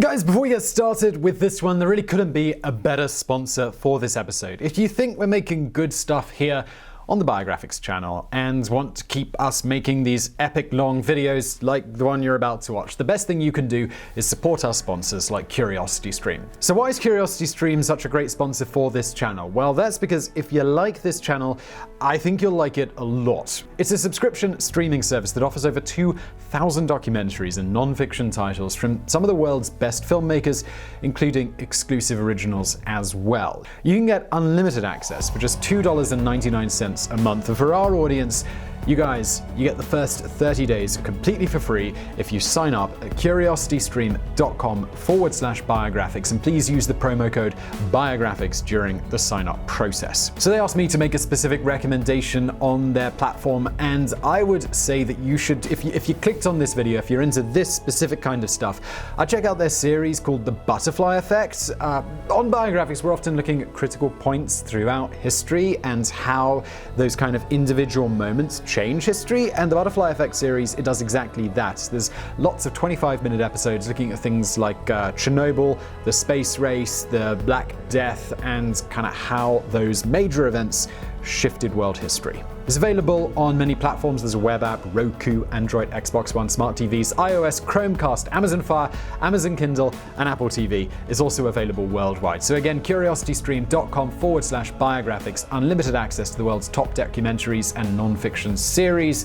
Guys, before we get started with this one, there really couldn't be a better sponsor for this episode. If you think we're making good stuff here on the Biographics channel and want to keep us making these epic long videos like the one you're about to watch, the best thing you can do is support our sponsors like CuriosityStream. So why is CuriosityStream such a great sponsor for this channel? Well, that's because if you like this channel, I think you'll like it a lot. It's a subscription streaming service that offers over 2,000 documentaries and non-fiction titles from some of the world's best filmmakers, including exclusive originals as well. You can get unlimited access for just $2.99 a month, and for our audience, you get the first 30 days completely for free if you sign up at curiositystream.com/biographics, and please use the promo code biographics during the sign up process. So they asked me to make a specific recommendation on their platform, and I would say that you should, if you clicked on this video, if you're into this specific kind of stuff, I'd check out their series called The Butterfly Effect. On Biographics, we're often looking at critical points throughout history and how those kind of individual moments change history, and the Butterfly Effect series, it does exactly that. There's lots of 25-minute episodes looking at things like Chernobyl, the space race, the Black Death, and kind of how those major events shifted world history. It's available on many platforms. There's a web app, Roku, Android, Xbox One, smart TVs, iOS, Chromecast, Amazon Fire, Amazon Kindle, and Apple TV is also available worldwide. So again, curiositystream.com/biographics, unlimited access to the world's top documentaries and non-fiction series,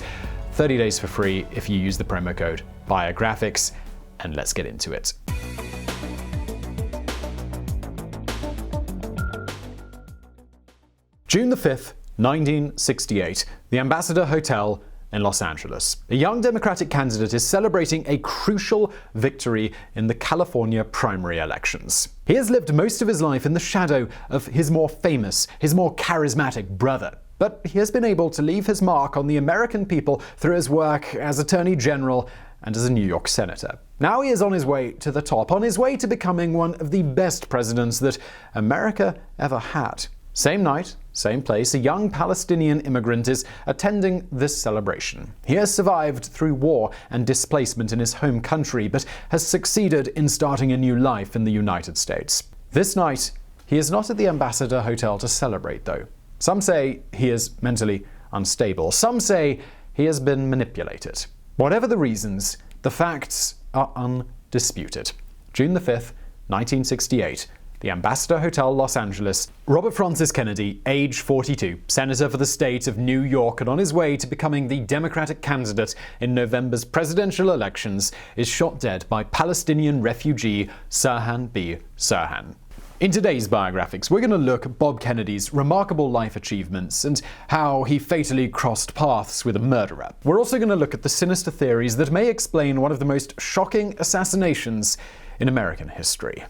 30 days for free if you use the promo code biographics, and let's get into it. June the 5th, 1968, the Ambassador Hotel in Los Angeles. A young Democratic candidate is celebrating a crucial victory in the California primary elections. He has lived most of his life in the shadow of his more famous, his more charismatic brother. But he has been able to leave his mark on the American people through his work as Attorney General and as a New York Senator. Now he is on his way to the top, on his way to becoming one of the best presidents that America ever had. Same night, same place, a young Palestinian immigrant is attending this celebration. He has survived through war and displacement in his home country, but has succeeded in starting a new life in the United States. This night, he is not at the Ambassador Hotel to celebrate, though. Some say he is mentally unstable. Some say he has been manipulated. Whatever the reasons, the facts are undisputed. June the 5th, 1968. The Ambassador Hotel, Los Angeles. Robert Francis Kennedy, age 42, senator for the state of New York and on his way to becoming the Democratic candidate in November's presidential elections, is shot dead by Palestinian refugee Sirhan Sirhan. In today's Biographics, we're going to look at Bob Kennedy's remarkable life achievements and how he fatally crossed paths with a murderer. We're also going to look at the sinister theories that may explain one of the most shocking assassinations in American history.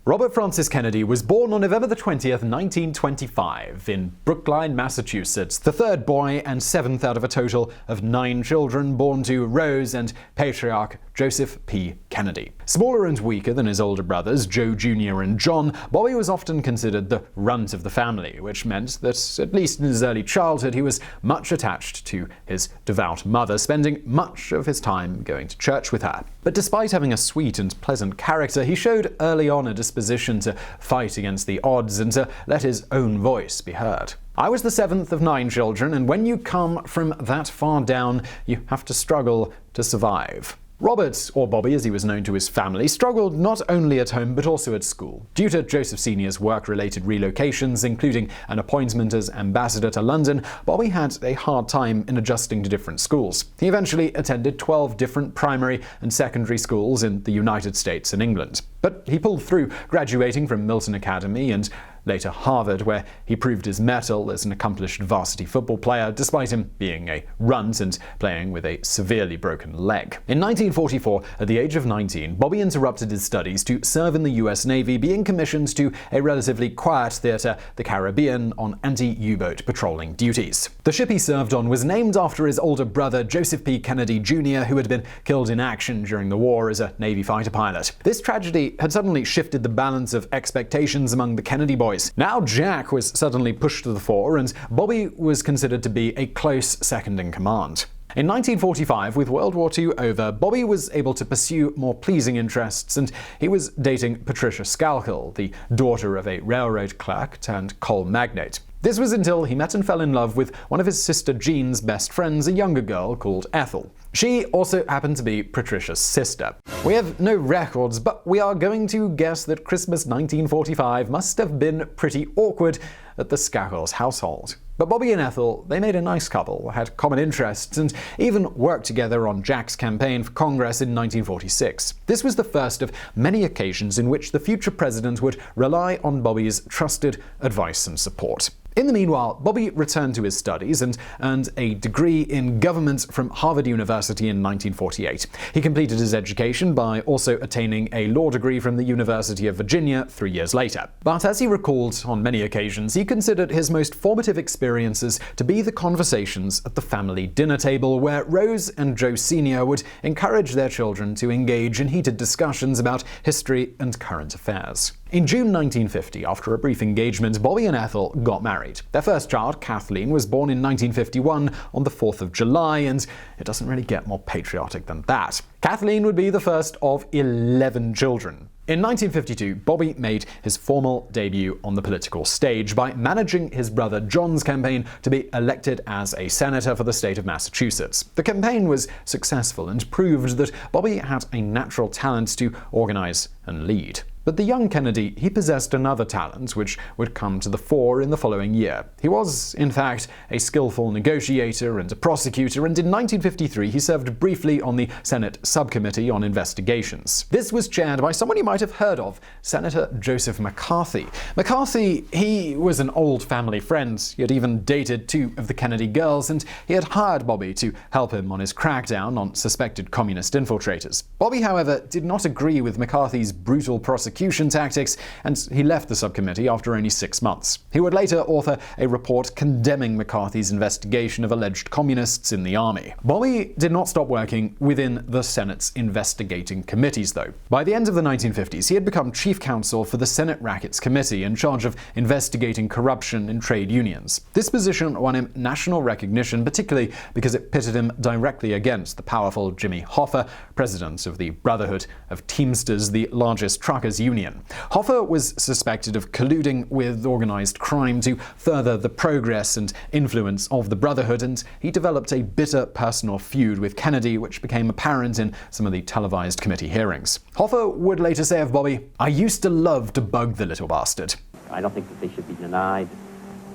Robert Francis Kennedy was born on November 20th, 1925, in Brookline, Massachusetts, the third boy and seventh out of a total of 9 children born to Rose and patriarch Joseph P. Kennedy. Smaller and weaker than his older brothers, Joe Jr. and John, Bobby was often considered the runt of the family, which meant that, at least in his early childhood, he was much attached to his devout mother, spending much of his time going to church with her. But despite having a sweet and pleasant character, he showed early on a disposition to fight against the odds and to let his own voice be heard. I was the 7th of 9 children, and when you come from that far down, you have to struggle to survive. Robert, or Bobby as he was known to his family, struggled not only at home but also at school. Due to Joseph Sr.'s work-related relocations, including an appointment as ambassador to London, Bobby had a hard time in adjusting to different schools. He eventually attended 12 different primary and secondary schools in the United States and England. But he pulled through, graduating from Milton Academy and later Harvard, where he proved his mettle as an accomplished varsity football player, despite him being a runt and playing with a severely broken leg. In 1944, at the age of 19, Bobby interrupted his studies to serve in the US Navy, being commissioned to a relatively quiet theater, the Caribbean, on anti-U-boat patrolling duties. The ship he served on was named after his older brother, Joseph P. Kennedy Jr., who had been killed in action during the war as a Navy fighter pilot. This tragedy had suddenly shifted the balance of expectations among the Kennedy boys, choice. Now Jack was suddenly pushed to the fore, and Bobby was considered to be a close second in command. In 1945, with World War II over, Bobby was able to pursue more pleasing interests, and he was dating Patricia Skakel, the daughter of a railroad clerk turned coal magnate. This was until he met and fell in love with one of his sister Jean's best friends, a younger girl called Ethel. She also happened to be Patricia's sister. We have no records, but we are going to guess that Christmas 1945 must have been pretty awkward at the Skakels' household. But Bobby and Ethel, they made a nice couple, had common interests, and even worked together on Jack's campaign for Congress in 1946. This was the first of many occasions in which the future president would rely on Bobby's trusted advice and support. In the meanwhile, Bobby returned to his studies and earned a degree in government from Harvard University in 1948. He completed his education by also attaining a law degree from the University of Virginia 3 years later. But as he recalled on many occasions, he considered his most formative experiences to be the conversations at the family dinner table, where Rose and Joe Sr. would encourage their children to engage in heated discussions about history and current affairs. In June 1950, after a brief engagement, Bobby and Ethel got married. Their first child, Kathleen, was born in 1951 on the 4th of July, and it doesn't really get more patriotic than that. Kathleen would be the first of 11 children. In 1952, Bobby made his formal debut on the political stage by managing his brother John's campaign to be elected as a senator for the state of Massachusetts. The campaign was successful and proved that Bobby had a natural talent to organize and lead. But the young Kennedy, he possessed another talent which would come to the fore in the following year. He was, in fact, a skillful negotiator and a prosecutor, and in 1953 he served briefly on the Senate Subcommittee on Investigations. This was chaired by someone you might have heard of, Senator Joseph McCarthy. McCarthy, he was an old family friend. He had even dated two of the Kennedy girls, and he had hired Bobby to help him on his crackdown on suspected communist infiltrators. Bobby, however, did not agree with McCarthy's brutal prosecution tactics, and he left the subcommittee after only 6 months. He would later author a report condemning McCarthy's investigation of alleged communists in the army. Bobby did not stop working within the Senate's investigating committees, though. By the end of the 1950s, he had become chief counsel for the Senate Rackets Committee, in charge of investigating corruption in trade unions. This position won him national recognition, particularly because it pitted him directly against the powerful Jimmy Hoffa, president of the Brotherhood of Teamsters, the largest truckers' union. Hoffa was suspected of colluding with organized crime to further the progress and influence of the Brotherhood, and he developed a bitter personal feud with Kennedy, which became apparent in some of the televised committee hearings. Hoffa would later say of Bobby, "I used to love to bug the little bastard." I don't think that they should be denied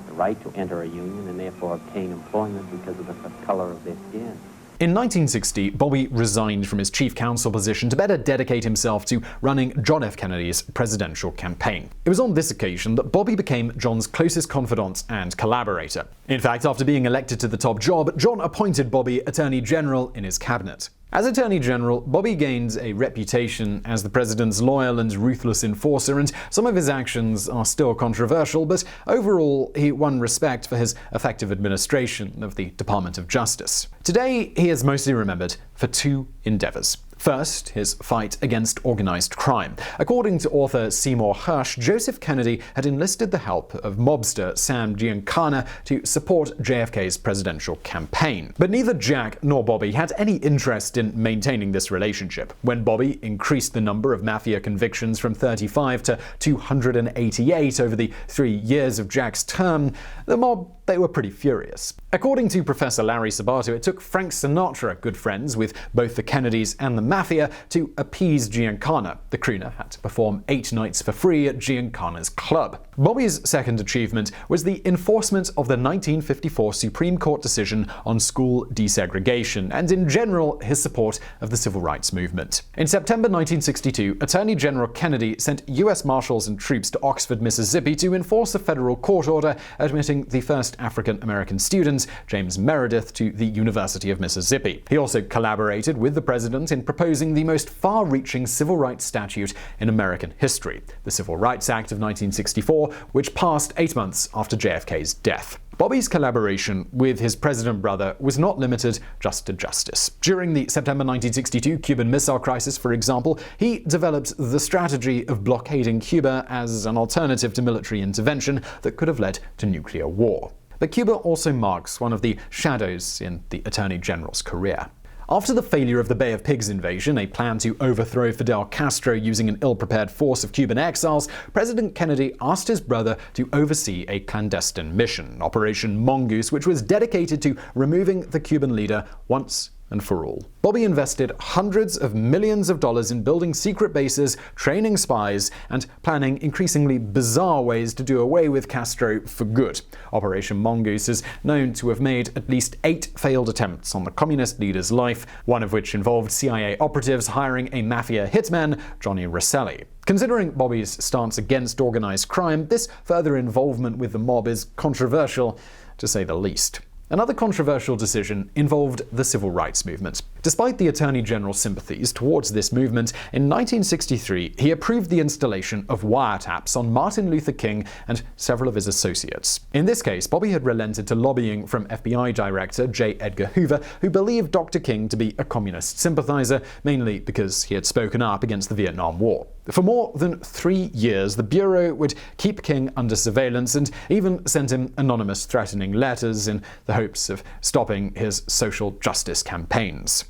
the right to enter a union and therefore obtain employment because of the color of their skin. In 1960, Bobby resigned from his chief counsel position to better dedicate himself to running John F. Kennedy's presidential campaign. It was on this occasion that Bobby became John's closest confidant and collaborator. In fact, after being elected to the top job, John appointed Bobby Attorney General in his cabinet. As Attorney General, Bobby gained a reputation as the president's loyal and ruthless enforcer, and some of his actions are still controversial, but overall he won respect for his effective administration of the Department of Justice. Today, he is mostly remembered for two endeavors. First, his fight against organized crime. According to author Seymour Hersh, Joseph Kennedy had enlisted the help of mobster Sam Giancana to support JFK's presidential campaign. But neither Jack nor Bobby had any interest in maintaining this relationship. When Bobby increased the number of mafia convictions from 35 to 288 over the 3 years of Jack's term, the mob, they were pretty furious. According to Professor Larry Sabato, it took Frank Sinatra, good friends with both the Kennedys and the mafia, to appease Giancana. The crooner had to perform 8 nights for free at Giancana's club. Bobby's second achievement was the enforcement of the 1954 Supreme Court decision on school desegregation, and in general, his support of the civil rights movement. In September 1962, Attorney General Kennedy sent U.S. Marshals and troops to Oxford, Mississippi to enforce a federal court order admitting the first African-American student, James Meredith, to the University of Mississippi. He also collaborated with the president in proposing the most far-reaching civil rights statute in American history, the Civil Rights Act of 1964, which passed 8 months after JFK's death. Bobby's collaboration with his president brother was not limited just to justice. During the September 1962 Cuban Missile Crisis, for example, he developed the strategy of blockading Cuba as an alternative to military intervention that could have led to nuclear war. But Cuba also marks one of the shadows in the Attorney General's career. After the failure of the Bay of Pigs invasion, a plan to overthrow Fidel Castro using an ill-prepared force of Cuban exiles, President Kennedy asked his brother to oversee a clandestine mission, Operation Mongoose, which was dedicated to removing the Cuban leader once and for all. Bobby invested hundreds of millions of dollars in building secret bases, training spies, and planning increasingly bizarre ways to do away with Castro for good. Operation Mongoose is known to have made at least 8 failed attempts on the communist leader's life, one of which involved CIA operatives hiring a mafia hitman, Johnny Rosselli. Considering Bobby's stance against organized crime, this further involvement with the mob is controversial, to say the least. Another controversial decision involved the civil rights movement. Despite the Attorney General's sympathies towards this movement, in 1963 he approved the installation of wiretaps on Martin Luther King and several of his associates. In this case, Bobby had relented to lobbying from FBI Director J. Edgar Hoover, who believed Dr. King to be a communist sympathizer, mainly because he had spoken up against the Vietnam War. For more than 3 years, the Bureau would keep King under surveillance and even sent him anonymous threatening letters in the hopes of stopping his social justice campaigns.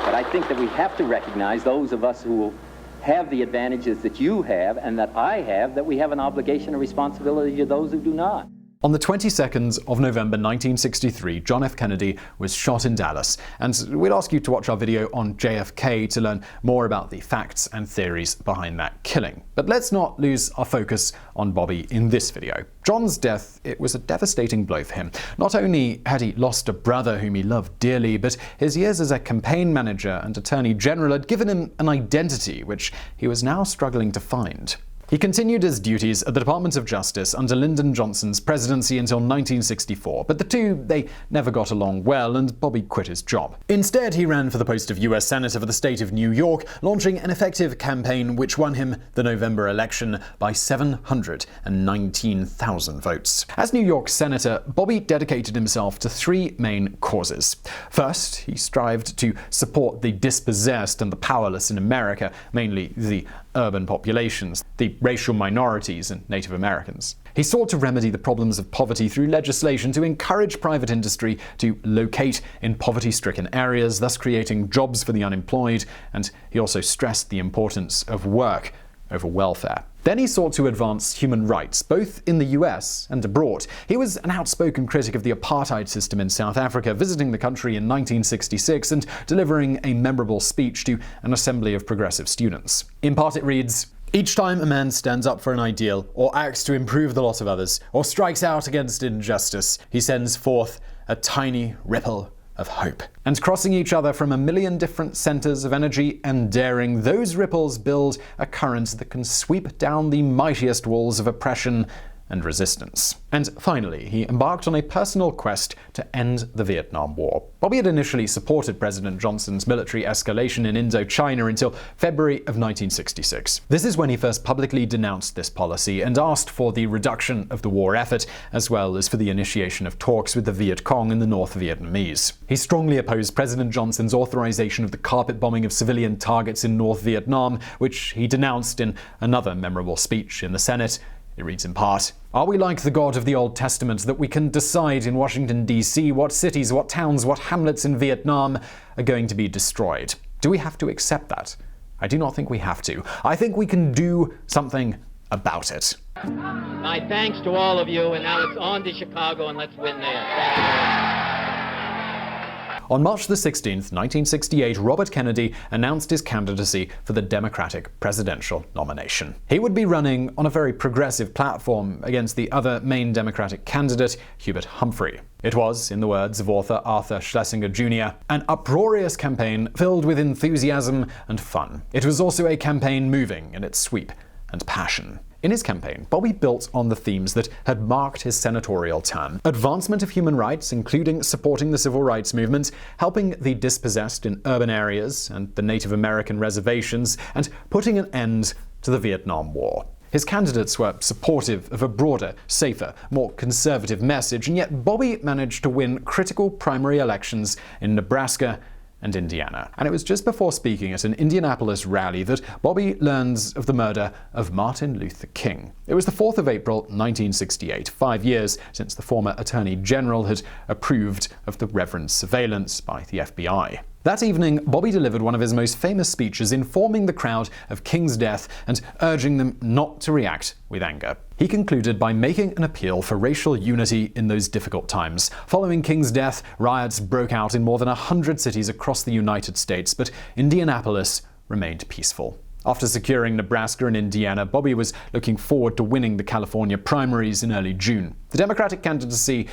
But I think that we have to recognize, those of us who have the advantages that you have and that I have, that we have an obligation and responsibility to those who do not. On the 22nd of November 1963, John F. Kennedy was shot in Dallas, and we'll ask you to watch our video on JFK to learn more about the facts and theories behind that killing. But let's not lose our focus on Bobby in this video. John's death, it was a devastating blow for him. Not only had he lost a brother whom he loved dearly, but his years as a campaign manager and attorney general had given him an identity which he was now struggling to find. He continued his duties at the Department of Justice under Lyndon Johnson's presidency until 1964, but the two, they never got along well, and Bobby quit his job. Instead, he ran for the post of U.S. Senator for the state of New York, launching an effective campaign which won him the November election by 719,000 votes. As New York Senator, Bobby dedicated himself to 3 main causes. First, he strived to support the dispossessed and the powerless in America, mainly the urban populations, the racial minorities, and Native Americans. He sought to remedy the problems of poverty through legislation to encourage private industry to locate in poverty-stricken areas, thus creating jobs for the unemployed, and he also stressed the importance of work over welfare. Then he sought to advance human rights, both in the US and abroad. He was an outspoken critic of the apartheid system in South Africa, visiting the country in 1966 and delivering a memorable speech to an assembly of progressive students. In part it reads, "Each time a man stands up for an ideal, or acts to improve the lot of others, or strikes out against injustice, he sends forth a tiny ripple of hope. And crossing each other from a million different centers of energy and daring, those ripples build a current that can sweep down the mightiest walls of oppression and resistance." And finally, he embarked on a personal quest to end the Vietnam War. Bobby had initially supported President Johnson's military escalation in Indochina until February of 1966. This is when he first publicly denounced this policy and asked for the reduction of the war effort, as well as for the initiation of talks with the Viet Cong and the North Vietnamese. He strongly opposed President Johnson's authorization of the carpet bombing of civilian targets in North Vietnam, which he denounced in another memorable speech in the Senate. It reads in part, "Are we like the God of the Old Testament, that we can decide in Washington, D.C. what cities, what towns, what hamlets in Vietnam are going to be destroyed? Do we have to accept that? I do not think we have to. I think we can do something about it." My thanks to all of you, and now it's on to Chicago, and let's win there. On March 16, 1968, Robert Kennedy announced his candidacy for the Democratic presidential nomination. He would be running on a very progressive platform against the other main Democratic candidate, Hubert Humphrey. It was, in the words of author Arthur Schlesinger Jr., an uproarious campaign filled with enthusiasm and fun. It was also a campaign moving in its sweep and passion. In his campaign, Bobby built on the themes that had marked his senatorial term: advancement of human rights, including supporting the civil rights movement, helping the dispossessed in urban areas and the Native American reservations, and putting an end to the Vietnam War. His candidates were supportive of a broader, safer, more conservative message, and yet Bobby managed to win critical primary elections in Nebraska and Indiana. And it was just before speaking at an Indianapolis rally that Bobby learns of the murder of Martin Luther King. It was the 4th of April, 1968, 5 years since the former Attorney General had approved of the Reverend surveillance by the FBI. That evening, Bobby delivered one of his most famous speeches, informing the crowd of King's death and urging them not to react with anger. He concluded by making an appeal for racial unity in those difficult times. Following King's death, riots broke out in more than 100 cities across the United States, but Indianapolis remained peaceful. After securing Nebraska and Indiana, Bobby was looking forward to winning the California primaries in early June. The Democratic candidacy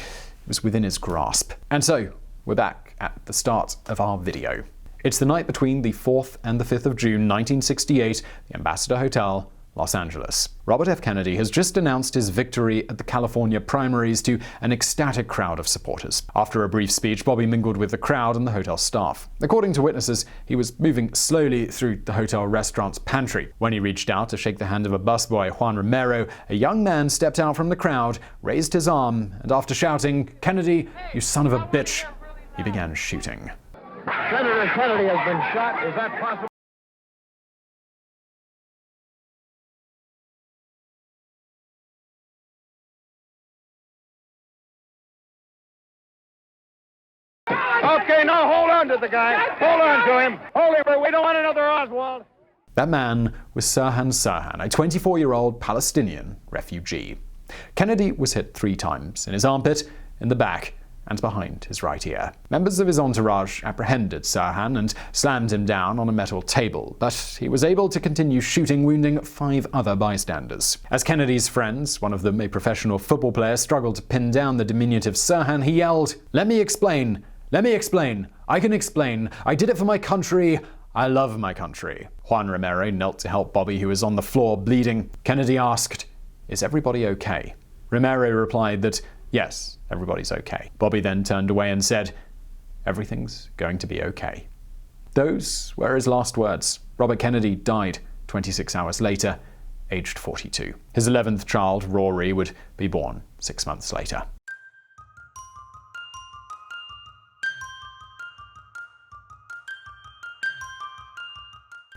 was within his grasp. And so, we're back at the start of our video. It's the night between the 4th and the 5th of June, 1968, the Ambassador Hotel, Los Angeles. Robert F. Kennedy has just announced his victory at the California primaries to an ecstatic crowd of supporters. After a brief speech, Bobby mingled with the crowd and the hotel staff. According to witnesses, he was moving slowly through the hotel restaurant's pantry. When he reached out to shake the hand of a busboy, Juan Romero, a young man stepped out from the crowd, raised his arm, and after shouting, "Kennedy, you son of a bitch," he began shooting. Senator Kennedy has been shot. Is that possible? Okay, now hold on to the guy. Hold on to him. Hold him. We don't want another Oswald. That man was Sirhan Sirhan, a 24-year-old Palestinian refugee. Kennedy was hit 3 times, in his armpit, in the back, and behind his right ear. Members of his entourage apprehended Sirhan and slammed him down on a metal table, but he was able to continue shooting, wounding 5 other bystanders. As Kennedy's friends, one of them a professional football player, struggled to pin down the diminutive Sirhan, he yelled, "Let me explain! Let me explain! I can explain! I did it for my country! I love my country!" Juan Romero knelt to help Bobby, who was on the floor bleeding. Kennedy asked, "Is everybody okay?" Romero replied that, "Yes, everybody's okay." Bobby then turned away and said, "Everything's going to be okay." Those were his last words. Robert Kennedy died 26 hours later, aged 42. His 11th child, Rory, would be born 6 months later.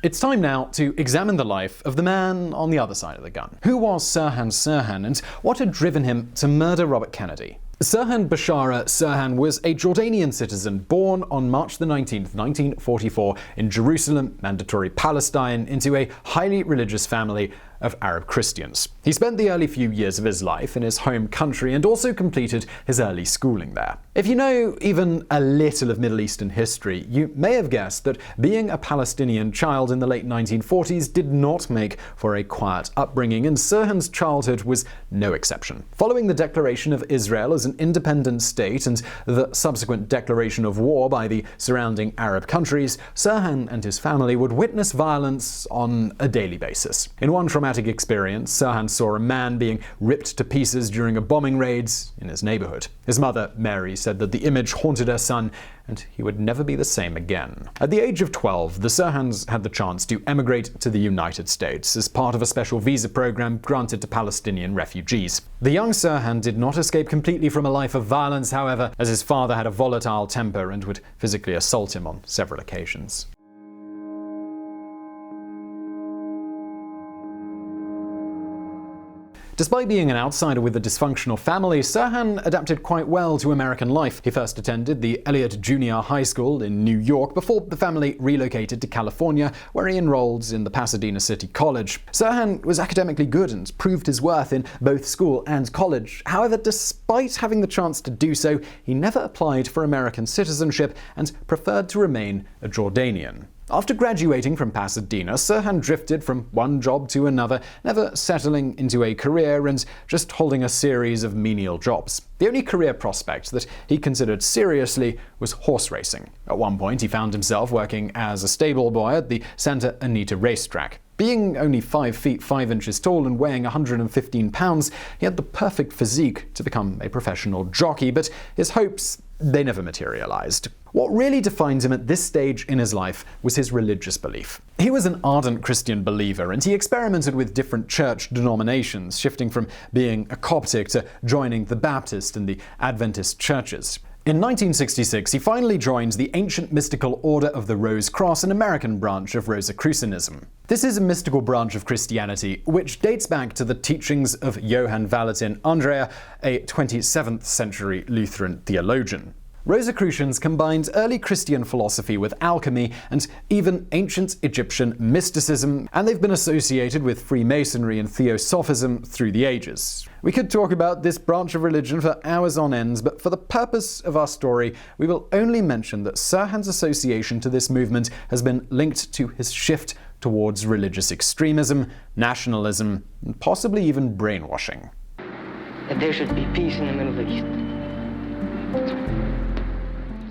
It's time now to examine the life of the man on the other side of the gun. Who was Sirhan Sirhan, and what had driven him to murder Robert Kennedy? Sirhan Bashara Sirhan was a Jordanian citizen born on March 19, 1944 in Jerusalem, Mandatory Palestine, into a highly religious family of Arab Christians. He spent the early few years of his life in his home country and also completed his early schooling there. If you know even a little of Middle Eastern history, you may have guessed that being a Palestinian child in the late 1940s did not make for a quiet upbringing, and Sirhan's childhood was no exception. Following the declaration of Israel as an independent state and the subsequent declaration of war by the surrounding Arab countries, Sirhan and his family would witness violence on a daily basis. In one traumatic experience, Sirhan saw a man being ripped to pieces during a bombing raid in his neighborhood. His mother, Mary, said that the image haunted her son and he would never be the same again. At the age of 12, the Sirhans had the chance to emigrate to the United States as part of a special visa program granted to Palestinian refugees. The young Sirhan did not escape completely from a life of violence, however, as his father had a volatile temper and would physically assault him on several occasions. Despite being an outsider with a dysfunctional family, Sirhan adapted quite well to American life. He first attended the Elliott Junior High School in New York before the family relocated to California, where he enrolled in the Pasadena City College. Sirhan was academically good and proved his worth in both school and college. However, despite having the chance to do so, he never applied for American citizenship and preferred to remain a Jordanian. After graduating from Pasadena, Sirhan drifted from one job to another, never settling into a career and just holding a series of menial jobs. The only career prospect that he considered seriously was horse racing. At one point, he found himself working as a stable boy at the Santa Anita racetrack. Being only 5 feet 5 inches tall and weighing 115 pounds, he had the perfect physique to become a professional jockey, but his hopes, they never materialized. What really defined him at this stage in his life was his religious belief. He was an ardent Christian believer, and he experimented with different church denominations, shifting from being a Coptic to joining the Baptist and the Adventist churches. In 1966, he finally joined the ancient mystical Order of the Rose Cross, an American branch of Rosicrucianism. This is a mystical branch of Christianity which dates back to the teachings of Johann Valentin Andrea, a 27th century Lutheran theologian. Rosicrucians combined early Christian philosophy with alchemy and even ancient Egyptian mysticism, and they've been associated with Freemasonry and Theosophism through the ages. We could talk about this branch of religion for hours on end, but for the purpose of our story, we will only mention that Sirhan's association to this movement has been linked to his shift towards religious extremism, nationalism, and possibly even brainwashing. That there should be peace in the Middle East.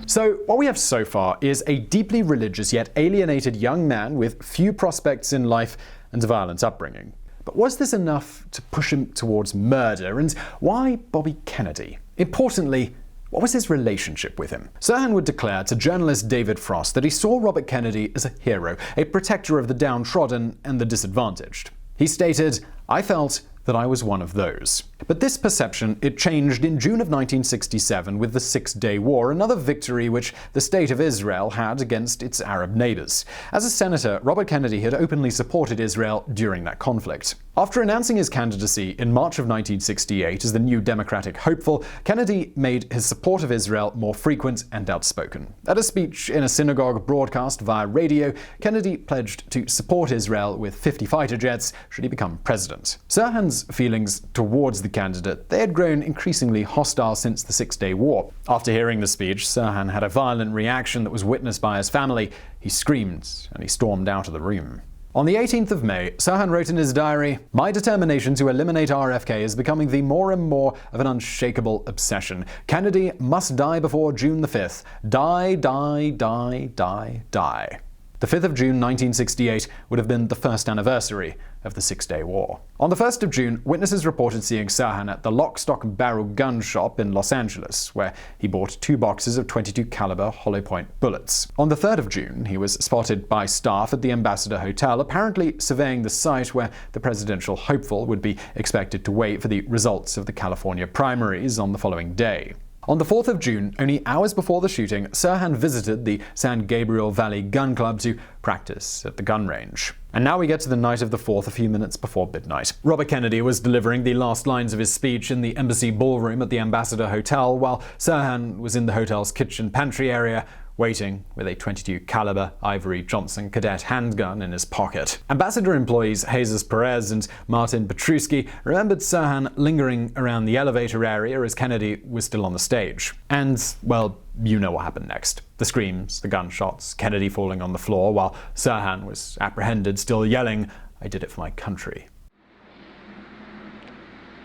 So, what we have so far is a deeply religious yet alienated young man with few prospects in life and a violent upbringing. But was this enough to push him towards murder, and why Bobby Kennedy? Importantly, what was his relationship with him? Sirhan would declare to journalist David Frost that he saw Robert Kennedy as a hero, a protector of the downtrodden and the disadvantaged. He stated, "I felt that I was one of those." But this perception, it changed in June of 1967 with the Six-Day War, another victory which the State of Israel had against its Arab neighbors. As a senator, Robert Kennedy had openly supported Israel during that conflict. After announcing his candidacy in March of 1968 as the new Democratic hopeful, Kennedy made his support of Israel more frequent and outspoken. At a speech in a synagogue broadcast via radio, Kennedy pledged to support Israel with 50 fighter jets should he become president. Sirhan's feelings towards the candidate, they had grown increasingly hostile since the Six-Day War. After hearing the speech, Sirhan had a violent reaction that was witnessed by his family. He screamed and he stormed out of the room. On the 18th of May, Sirhan wrote in his diary, "My determination to eliminate RFK is becoming the more and more of an unshakable obsession. Kennedy must die before June the 5th. Die, die, die, die, die." The 5th of June 1968 would have been the first anniversary of the Six-Day War. On the 1st of June, witnesses reported seeing Sirhan at the Lock, Stock and Barrel gun shop in Los Angeles, where he bought 2 boxes of .22 caliber hollow point bullets. On the 3rd of June, he was spotted by staff at the Ambassador Hotel, apparently surveying the site where the presidential hopeful would be expected to wait for the results of the California primaries on the following day. On the 4th of June, only hours before the shooting, Sirhan visited the San Gabriel Valley Gun Club to practice at the gun range. And now we get to the night of the 4th, a few minutes before midnight. Robert Kennedy was delivering the last lines of his speech in the embassy ballroom at the Ambassador Hotel, while Sirhan was in the hotel's kitchen pantry area, waiting with a .22 caliber Ivory Johnson cadet handgun in his pocket. Ambassador employees Jesus Perez and Martin Petrusky remembered Sirhan lingering around the elevator area as Kennedy was still on the stage. And, well, you know what happened next. The screams, the gunshots, Kennedy falling on the floor while Sirhan was apprehended, still yelling, "I did it for my country."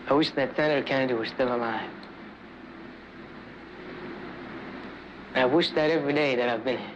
I wish that Senator Kennedy was still alive. I wish that every day that I've been here.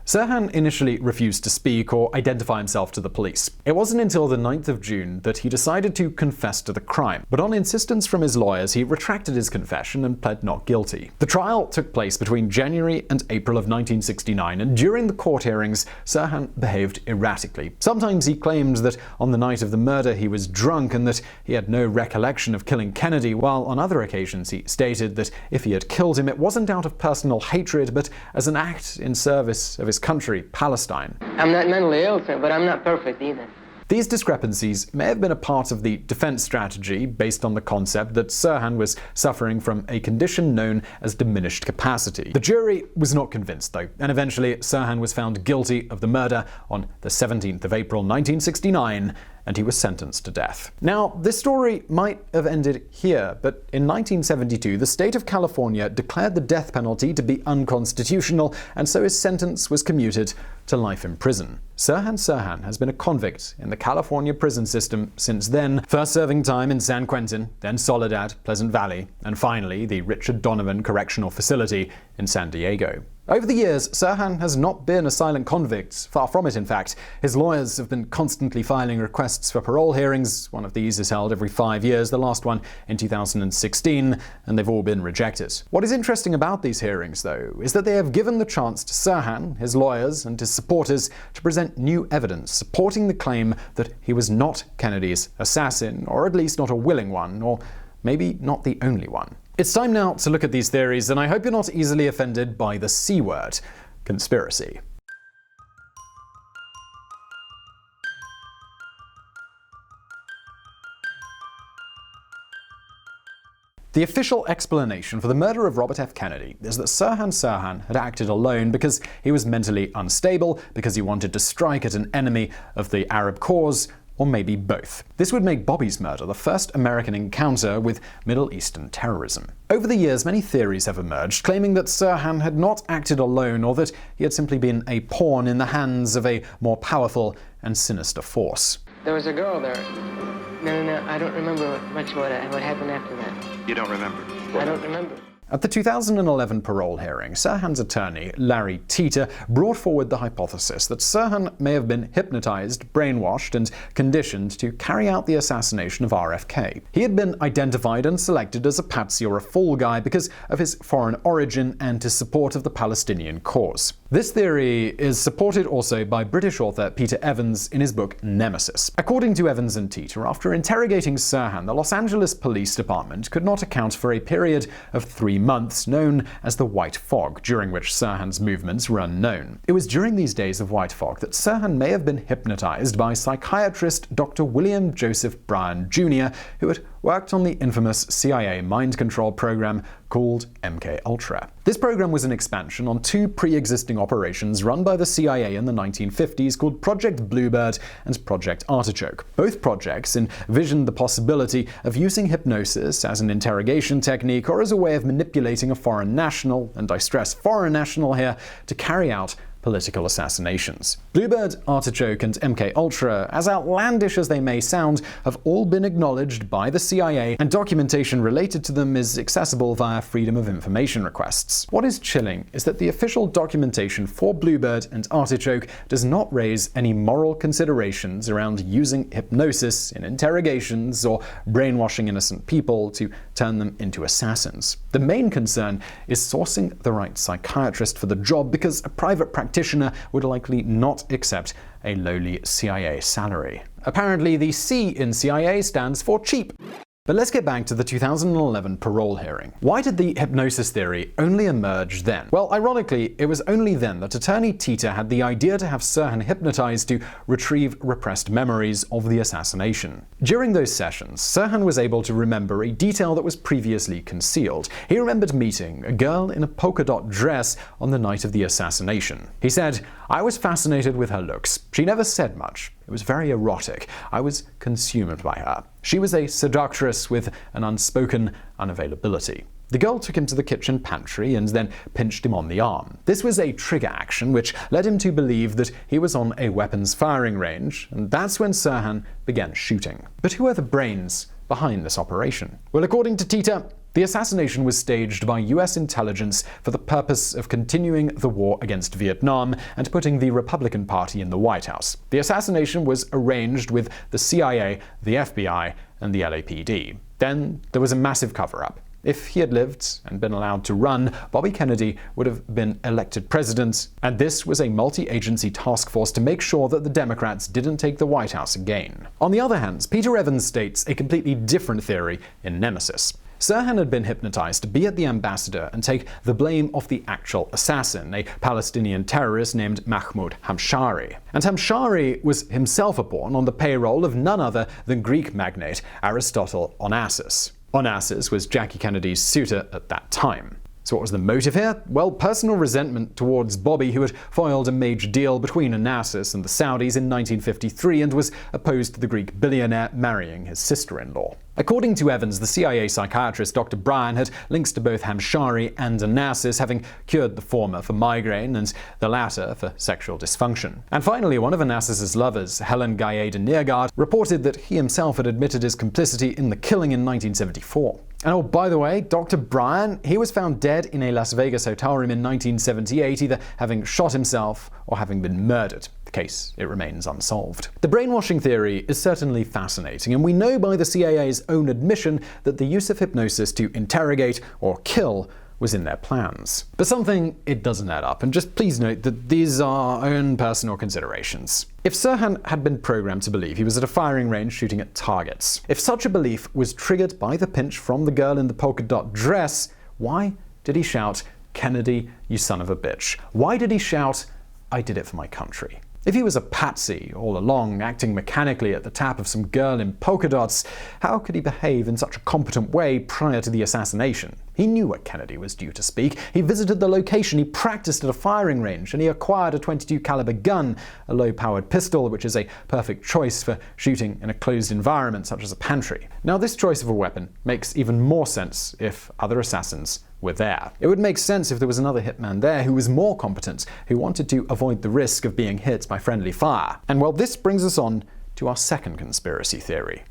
Sirhan initially refused to speak or identify himself to the police. It wasn't until the 9th of June that he decided to confess to the crime, but on insistence from his lawyers, he retracted his confession and pled not guilty. The trial took place between January and April of 1969, and during the court hearings, Sirhan behaved erratically. Sometimes he claimed that on the night of the murder he was drunk and that he had no recollection of killing Kennedy, while on other occasions he stated that if he had killed him, it wasn't out of personal hatred, but as an act in service of his country, Palestine. I'm not mentally ill, sir, but I'm not perfect either. These discrepancies may have been a part of the defense strategy based on the concept that Sirhan was suffering from a condition known as diminished capacity. The jury was not convinced, though, and eventually Sirhan was found guilty of the murder on the 17th of April 1969, and he was sentenced to death. Now, this story might have ended here, but in 1972, the state of California declared the death penalty to be unconstitutional, and so his sentence was commuted to life in prison. Sirhan Sirhan has been a convict in the California prison system since then, first serving time in San Quentin, then Soledad, Pleasant Valley, and finally the Richard Donovan Correctional Facility in San Diego. Over the years, Sirhan has not been a silent convict. Far from it, in fact. His lawyers have been constantly filing requests for parole hearings. One of these is held every 5 years, the last one in 2016, and they've all been rejected. What is interesting about these hearings, though, is that they have given the chance to Sirhan, his lawyers, and his supporters to present new evidence supporting the claim that he was not Kennedy's assassin, or at least not a willing one, or maybe not the only one. It's time now to look at these theories, and I hope you're not easily offended by the C word, conspiracy. The official explanation for the murder of Robert F. Kennedy is that Sirhan Sirhan had acted alone because he was mentally unstable, because he wanted to strike at an enemy of the Arab cause, or maybe both. This would make Bobby's murder the first American encounter with Middle Eastern terrorism. Over the years, many theories have emerged claiming that Sirhan had not acted alone, or that he had simply been a pawn in the hands of a more powerful and sinister force. There was a girl there. No, I don't remember much what happened after that. You don't remember? I don't remember. At the 2011 parole hearing, Sirhan's attorney, Larry Teeter, brought forward the hypothesis that Sirhan may have been hypnotized, brainwashed, and conditioned to carry out the assassination of RFK. He had been identified and selected as a patsy or a fall guy because of his foreign origin and his support of the Palestinian cause. This theory is supported also by British author Peter Evans in his book Nemesis. According to Evans and Teeter, after interrogating Sirhan, the Los Angeles Police Department could not account for a period of 3 months known as the White Fog, during which Sirhan's movements were unknown. It was during these days of White Fog that Sirhan may have been hypnotized by psychiatrist Dr. William Joseph Bryan Jr., who had worked on the infamous CIA mind control program called MKUltra. This program was an expansion on 2 pre-existing operations run by the CIA in the 1950s called Project Bluebird and Project Artichoke. Both projects envisioned the possibility of using hypnosis as an interrogation technique or as a way of manipulating a foreign national, and I stress foreign national here, to carry out political assassinations. Bluebird, Artichoke, and MKUltra, as outlandish as they may sound, have all been acknowledged by the CIA, and documentation related to them is accessible via Freedom of Information requests. What is chilling is that the official documentation for Bluebird and Artichoke does not raise any moral considerations around using hypnosis in interrogations or brainwashing innocent people to turn them into assassins. The main concern is sourcing the right psychiatrist for the job, because a private practitioner would likely not accept a lowly CIA salary. Apparently, the C in CIA stands for cheap. But let's get back to the 2011 parole hearing. Why did the hypnosis theory only emerge then? Well, ironically, it was only then that attorney Teeter had the idea to have Sirhan hypnotized to retrieve repressed memories of the assassination. During those sessions, Sirhan was able to remember a detail that was previously concealed. He remembered meeting a girl in a polka dot dress on the night of the assassination. He said, "I was fascinated with her looks. She never said much. It was very erotic. I was consumed by her. She was a seductress with an unspoken unavailability." The girl took him to the kitchen pantry and then pinched him on the arm. This was a trigger action which led him to believe that he was on a weapons firing range, and that's when Sirhan began shooting. But who are the brains behind this operation? Well, according to Teeter, the assassination was staged by US intelligence for the purpose of continuing the war against Vietnam and putting the Republican Party in the White House. The assassination was arranged with the CIA, the FBI, and the LAPD. Then there was a massive cover-up. If he had lived and been allowed to run, Bobby Kennedy would have been elected president, and this was a multi-agency task force to make sure that the Democrats didn't take the White House again. On the other hand, Peter Evans states a completely different theory in Nemesis. Sirhan had been hypnotized to be at the ambassador and take the blame of the actual assassin, a Palestinian terrorist named Mahmoud Hamshari. And Hamshari was himself a pawn on the payroll of none other than Greek magnate Aristotle Onassis. Onassis was Jackie Kennedy's suitor at that time. So what was the motive here? Well, personal resentment towards Bobby, who had foiled a major deal between Onassis and the Saudis in 1953 and was opposed to the Greek billionaire marrying his sister-in-law. According to Evans, the CIA psychiatrist Dr. Bryan had links to both Hamshari and Onassis, having cured the former for migraine and the latter for sexual dysfunction. And finally, one of Onassis' lovers, Helen Gaye de Neergaard, reported that he himself had admitted his complicity in the killing in 1974. And oh, by the way, Dr. Bryan, he was found dead in a Las Vegas hotel room in 1978, either having shot himself or having been murdered. The case, it remains unsolved. The brainwashing theory is certainly fascinating, and we know by the CIA's own admission that the use of hypnosis to interrogate or kill was in their plans. But something, it doesn't add up, and just please note that these are our own personal considerations. If Sirhan had been programmed to believe he was at a firing range shooting at targets, if such a belief was triggered by the pinch from the girl in the polka dot dress, why did he shout, "Kennedy, you son of a bitch"? Why did he shout, "I did it for my country"? If he was a patsy all along, acting mechanically at the tap of some girl in polka dots, how could he behave in such a competent way prior to the assassination? He knew what Kennedy was due to speak. He visited the location, he practiced at a firing range, and he acquired a .22 caliber gun, a low-powered pistol, which is a perfect choice for shooting in a closed environment such as a pantry. Now, this choice of a weapon makes even more sense if other assassins were there. It would make sense if there was another hitman there who was more competent, who wanted to avoid the risk of being hit by friendly fire. And well, this brings us on to our second conspiracy theory.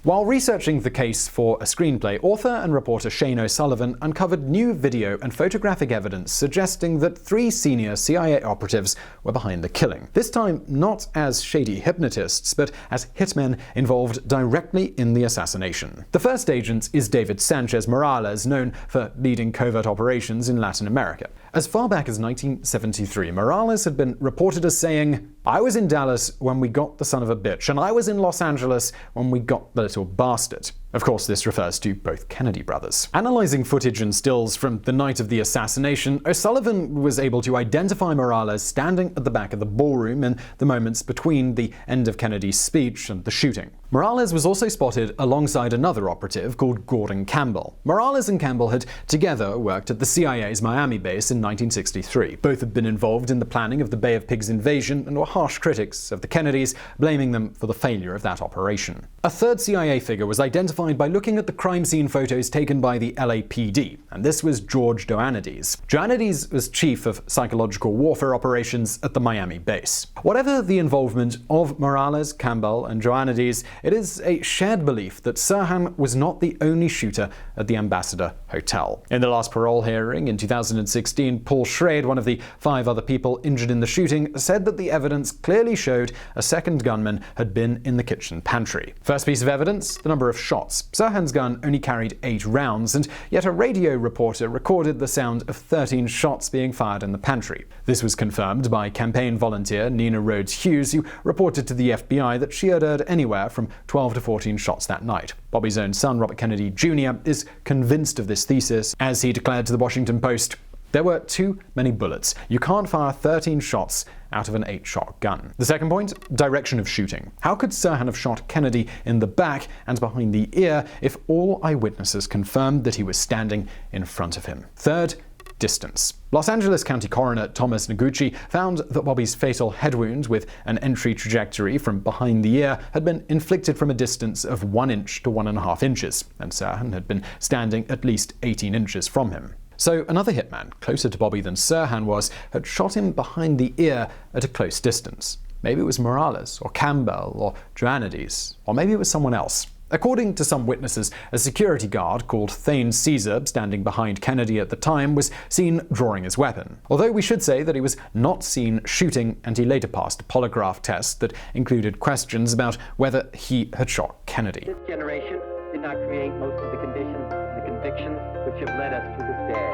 While researching the case for a screenplay, author and reporter Shane O'Sullivan uncovered new video and photographic evidence suggesting that 3 senior CIA operatives were behind the killing. This time not as shady hypnotists, but as hitmen involved directly in the assassination. The first agent is David Sanchez Morales, known for leading covert operations in Latin America. As far back as 1973, Morales had been reported as saying, "I was in Dallas when we got the son of a bitch, and I was in Los Angeles when we got the little bastard." Of course, this refers to both Kennedy brothers. Analyzing footage and stills from the night of the assassination, O'Sullivan was able to identify Morales standing at the back of the ballroom in the moments between the end of Kennedy's speech and the shooting. Morales was also spotted alongside another operative called Gordon Campbell. Morales and Campbell had together worked at the CIA's Miami base in 1963. Both had been involved in the planning of the Bay of Pigs invasion and were harsh critics of the Kennedys, blaming them for the failure of that operation. A third CIA figure was identified by looking at the crime scene photos taken by the LAPD, and this was George Ioannidis. Ioannidis was chief of psychological warfare operations at the Miami base. Whatever the involvement of Morales, Campbell, and Ioannidis, it is a shared belief that Sirhan was not the only shooter at the Ambassador Hotel. In the last parole hearing in 2016, Paul Schrade, one of the 5 other people injured in the shooting, said that the evidence clearly showed a second gunman had been in the kitchen pantry. First piece of evidence, the number of shots. Sirhan's gun only carried 8 rounds, and yet a radio reporter recorded the sound of 13 shots being fired in the pantry. This was confirmed by campaign volunteer Nina Rhodes-Hughes, who reported to the FBI that she had heard anywhere from 12 to 14 shots that night. Bobby's own son, Robert Kennedy Jr., is convinced of this thesis, as he declared to the Washington Post, "There were too many bullets. You can't fire 13 shots out of an 8-shot gun." The second point, direction of shooting. How could Sirhan have shot Kennedy in the back and behind the ear if all eyewitnesses confirmed that he was standing in front of him? Third, distance. Los Angeles County Coroner Thomas Noguchi found that Bobby's fatal head wound with an entry trajectory from behind the ear had been inflicted from a distance of 1 inch to 1.5 inches, and Sirhan had been standing at least 18 inches from him. So another hitman, closer to Bobby than Sirhan was, had shot him behind the ear at a close distance. Maybe it was Morales, or Campbell, or Ioannidis, or maybe it was someone else. According to some witnesses, a security guard called Thane Cesar, standing behind Kennedy at the time, was seen drawing his weapon. Although we should say that he was not seen shooting, and he later passed a polygraph test that included questions about whether he had shot Kennedy. This generation did not create most of the conditions and the convictions which have led us to this day,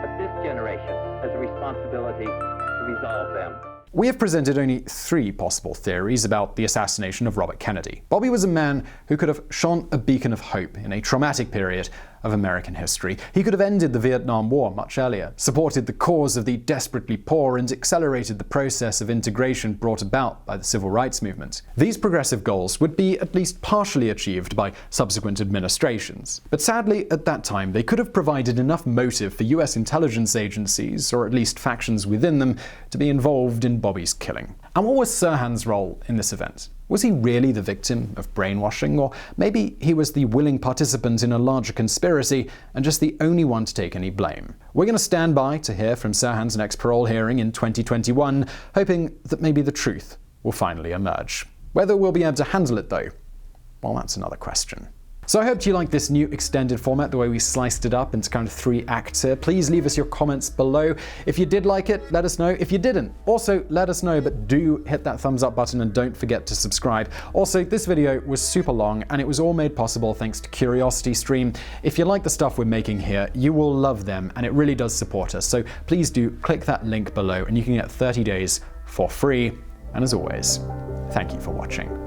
but this generation has a responsibility to resolve them. We have presented only 3 possible theories about the assassination of Robert Kennedy. Bobby was a man who could have shone a beacon of hope in a traumatic period of American history. He could have ended the Vietnam War much earlier, supported the cause of the desperately poor, and accelerated the process of integration brought about by the civil rights movement. These progressive goals would be at least partially achieved by subsequent administrations. But sadly, at that time, they could have provided enough motive for US intelligence agencies, or at least factions within them, to be involved in Bobby's killing. And what was Sirhan's role in this event? Was he really the victim of brainwashing, or maybe he was the willing participant in a larger conspiracy and just the only one to take any blame? We're going to stand by to hear from Sirhan's next parole hearing in 2021, hoping that maybe the truth will finally emerge. Whether we'll be able to handle it though, well, that's another question. So I hope you liked this new extended format, the way we sliced it up into kind of 3 acts here. Please leave us your comments below. If you did like it, let us know. If you didn't, also let us know, but do hit that thumbs up button and don't forget to subscribe. Also, this video was super long and it was all made possible thanks to CuriosityStream. If you like the stuff we're making here, you will love them and it really does support us. So please do click that link below and you can get 30 days for free. And as always, thank you for watching.